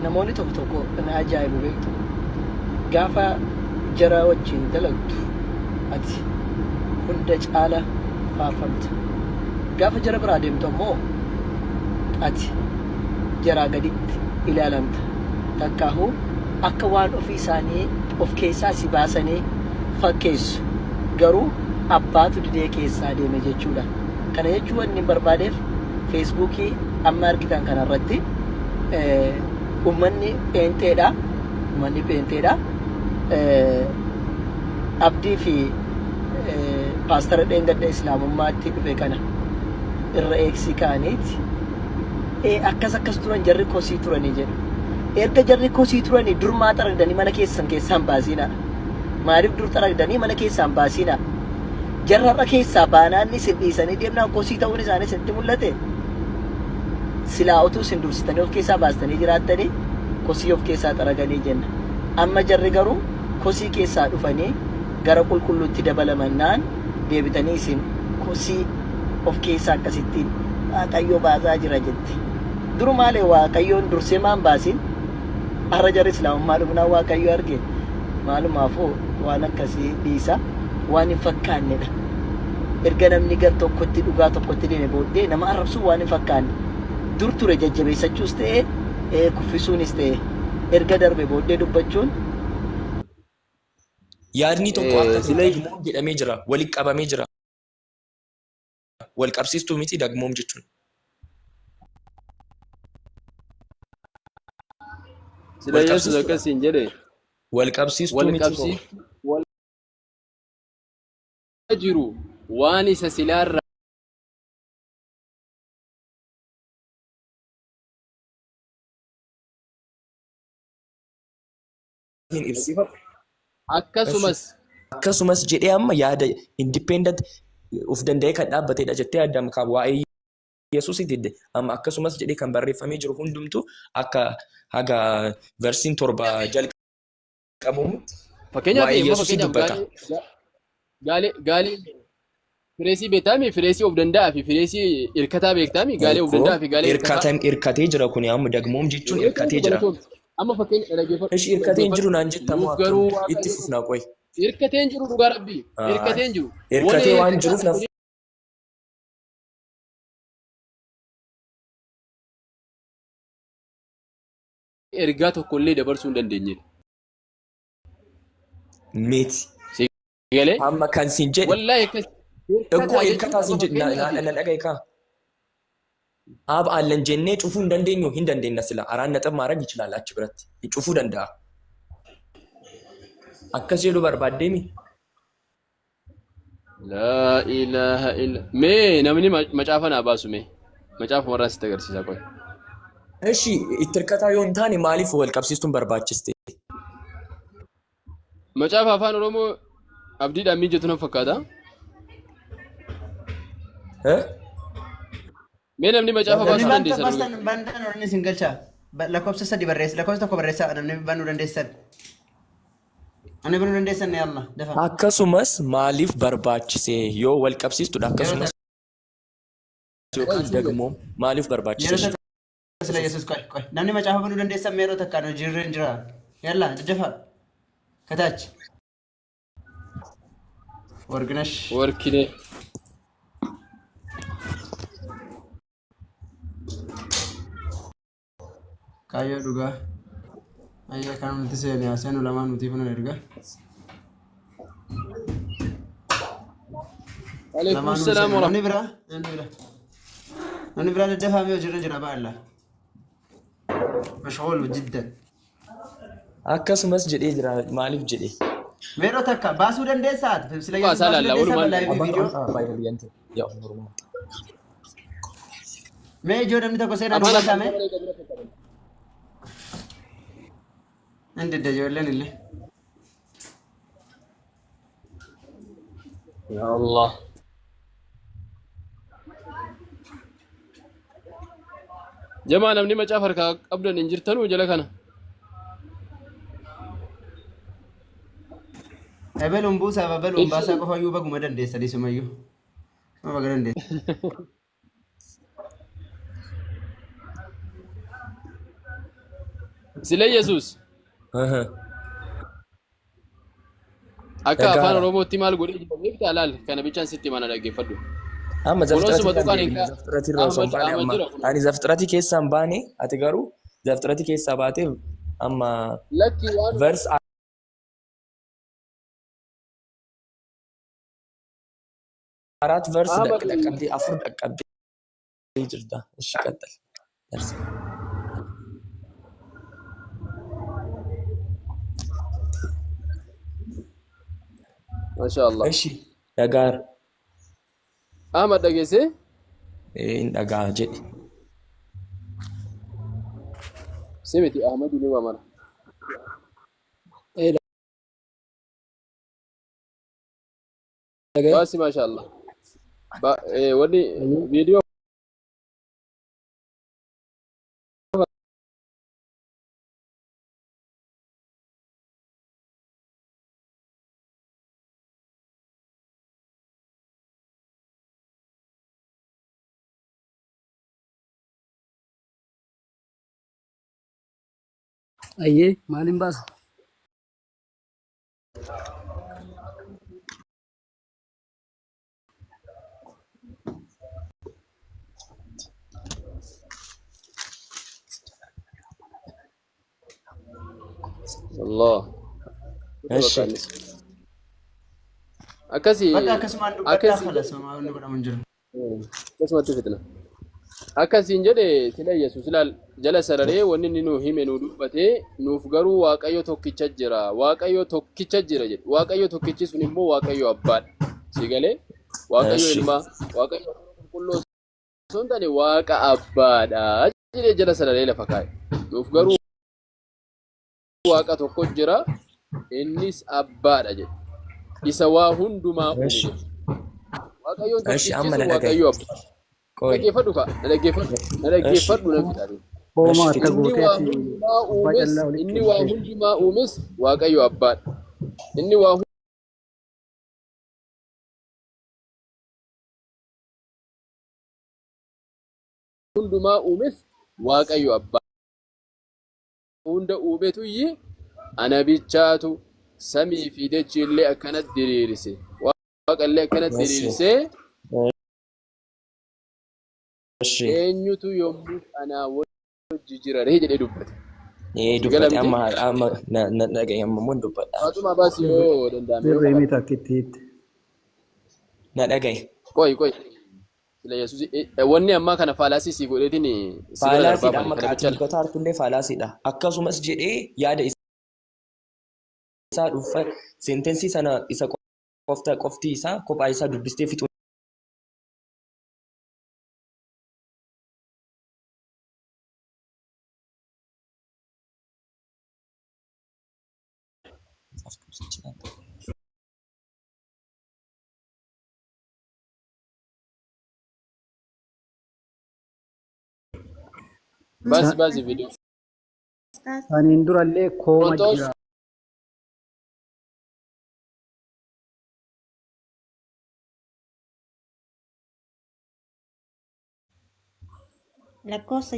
namoonni tokko tokko na ajaa'ibu beektu gaafa jara wajjin dalagtu ati hunda caala faarfamta gaafa jara biraa deemtu ammoo ati jaraa gaditti ilaalamta takkaahu akka waan ofii isaanii of keessaa si baasanii fakkeessu garuu abbaatu didee keessaa deeme jechuudha. Kana jechuun wanni barbaadeef feesbuukii amma argitan kanarratti ummanni peenteedha abdii fi paastara dheengadda islaamummaatti dhufe kana irra eegsii kaaniiti akkas turan jarri kosii turanii jedhu. Erga jarri kosii turanii dur maa xaragdanii mana keessaan baasiina. Maaliif dur xaragdanii mana keessaan baasiina? Jarrarra keessaa baanaanni isin dhiisanii deemnaan kosii ta'uun isaanii isinitti mul'ate. Silaa utuu isin dursitanii of keessaa baastanii jiraattanii kosii of keessaa xaraganii jenna. Amma jarri garuu kosii keessaa dhufanii gara qulqulluutti dabalamannaan deebitanii isin kosii of keessaa akkasittiin Waaqayyo baasaa jira jetti. Duru maalee Waaqayyoon dursee maan baasin har'a jarri islaamummaa dhufnaan Waaqayyo arge maalumaafuu waan akkasii dhiisa waan hin fakkaannedha. Erga namni gar tokkotti dhugaa tokkotti deeme booddee nama arrabsuu waan hin fakkaanne dur ture jajjabeessachuus ta'ee kuffisuunis ta'ee erga darbe booddee dubbachuun yaadni tokko akka dagmoom jedhamee jira walitti qabamee jira wal qabsiistuu miti dagmoom jechuun sila Yesuus akkasiin jedhe wal qabsiistuu miti jiru waan isa silaarra akkasumas jedhee amma yaada independent of danda'ee kan dhaabbatedha jettee yaadam kan waa'ee Yesuus didde amma akkasumas jedhee kan barreeffamee jiru hundumtu akka haga versiin 7 jalqabamutti fakkeenyaaf gaalee fireesii beektaami fireesii of danda'a fi fireesii hirkataa beektaami gaalee of danda'a fi gaalee hirkatee jira kun amma dagmoom jechuun hirkatee jira. Amma fakkeenya dhaggeeffatu. Eshi hirkateen jiru naan jettamu akka itti fufnaa qoy. Hirkateen jiru dhugaa rabbii. Hirkateen jiru. Hirkatee waan jiruuf naaf. Ergaa tokkollee dabarsuu hin dandeenyedha. Meeti. Galee. Amma kan siin jedhe. Wallaahi akkas. Egaa hirkataa siin jedhe na dhagaye kaa. Ab allan jennee cufuu hin dandeenya sila araan naxab maarag ይችላል achi biratti cufuu danda'a. Akkas jedhu barbaaddeemi. La ilaha illa. Mee namni macaafa naa baasu mee. Macaafa warraa sitti agarsiisa qoy. Eshi itti hirkataa yoo hin taane maaliif wal qabsiistuun barbaachiste? Macaafa afaan Oromoo abdiidhaan miijatu na fakkaata. Mee namni macaafa baasuu dandeessan. Bandaan orni singalcha. Lakkoofsa 3 barreessa. Lakkoofsa 1 barreessa namni banuu dandeessan. Ani banuu dandeessan yalla dafa. Akkasumas maaliif barbaachise yoo wal qabsiistudha akkasumas yookaan dagmoo maaliif barbaachise? Sila Yesuus qoy. Namni macaafa banuu dandeessan meeroo takkaan jirreen jira. Yalla dafa. Kataach. Warkine. Kaya juga, ayah kan nanti saya ulama nanti pun ada. Waalaikumsalam warahmatullahi wabarakatuh. Nani bera ada fahmi wajiran jera bala. مشغول جدا. Akkasumas jedhee jira maaliif jedhee? Meeroo takka baasuu dandeessaat? Waa saalalla Mee ijoo namni tokko seenaa dubbasame? Andi ijoolleen illee. Ya Allah. Jamaa namni macaafa harkaa qabdan hin jirtanuu jala kana. Ebeluun buusaaf ebeluun baasaa qofa iyyuu baguma dandeessa dhisumayyuu. Ma baga dandeessa. Sila Yesuus akka Dhagaara. afaan Oromootti maal godhee jira beektaa laal kana bichaan sitti mana dhaggeeffadhu. Amma Kunuunsi zafxiratii matuqaan kan hin zafxiratii irraa osoo hin baane Ahmad amma jira. ani zafxiratii keessaa hin baane ati garuu zafxiratii keessaa baatee amma Lakki waan vers አራት ቨርስ ደቀብዴ አፉር ደቀብዴ ይጅርዳ እሺ ቀጥል ደርስ ማሻአላህ እሺ ደጋር አህመድ ደገሴ ደጋ ጀዲ ስሚቲ አህመድ ሊባ ማራ ባሲ ማሻአላህ ወዲ ቪዲዮ Aye, malin bas. Allah. እሺ akasi Bakka akkasumaan dubbadhaa falasama wanni godhamu hin jiru. akkasumatti fitna akkasiin jedhe sila Yesuus ilaal jala sararee wanni inni nuu hime nuu dubbate nuuf garuu Waaqayyo tokkicha jira Waaqayyo tokkicha jira jedhe Waaqayyo tokkichi sun immoo Waaqayyo abbaadha si galee Waaqayyo ilma Waaqayyo qulqulluu sun tane Waaqa abbaadha jedhe jala sararee lafa kaa'e nuuf garuu Waaqa tokko jira innis abbaadha jedhe isa waa hundumaa uume Waaqayyo tokkichi sun Waaqayyo abbaadha dhaggeeffadhu ka dhaggeeffadhu nan fixaate Hooma akka gootee inni waa hundumaa uumes Waaqayyo abbaadha inni waa hundumaa uumes Waaqayyo abbaadha hunda uumetuyyi ana bichaatu samii fi dachii illee akkanatti diriirise Waaqa illee akkanatti diriirise eenyutu yommuu anaa wajji jiraree jedhee dubbate. dubbate amma na dhagaye amma mun dubbadha. Faatuma baasii yoo danda'ame. Dirree miti akka itti hiitte. Na dhagaye. Qoy. Sila Yesuus wanni ammaa kana faalaasii si godheetiin faalaasiidha amma qaatiltoota hartullee faalaasiidha. Akkasumas jedhee yaada isaa dhuunfaa seentensii sana isa qofti isaa kophaa isaa dubbistee fixu. Baasii viidiyoo. Saniin durallee kooma jira. La cosa